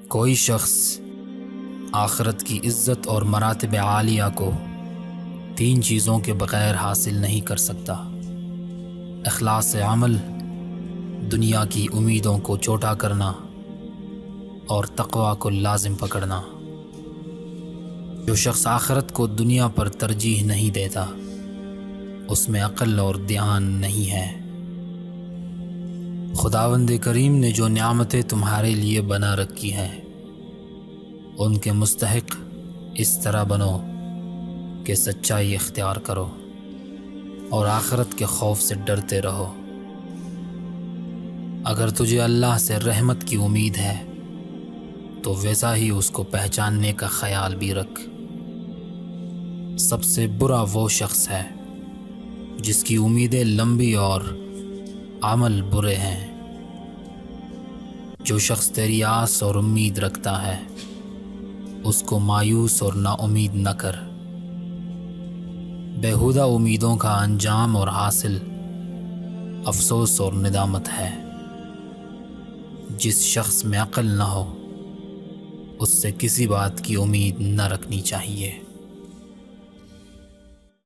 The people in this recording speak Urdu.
کوئی شخص آخرت کی عزت اور مراتب عالیہ کو 3 چیزوں کے بغیر حاصل نہیں کر سکتا: اخلاص عمل، دنیا کی امیدوں کو چھوٹا کرنا اور تقوی کو لازم پکڑنا۔ جو شخص آخرت کو دنیا پر ترجیح نہیں دیتا، اس میں عقل اور دھیان نہیں ہے۔ خداوند کریم نے جو نعمتیں تمہارے لیے بنا رکھی ہیں، ان کے مستحق اس طرح بنو کہ سچائی اختیار کرو اور آخرت کے خوف سے ڈرتے رہو۔ اگر تجھے اللہ سے رحمت کی امید ہے تو ویسا ہی اس کو پہچاننے کا خیال بھی رکھ۔ سب سے برا وہ شخص ہے جس کی امیدیں لمبی اور عمل برے ہیں۔ جو شخص تیری آس اور امید رکھتا ہے، اس کو مایوس اور نا امید نہ کر۔ بیہودہ امیدوں کا انجام اور حاصل افسوس اور ندامت ہے۔ جس شخص میں عقل نہ ہو، اس سے کسی بات کی امید نہ رکھنی چاہیے۔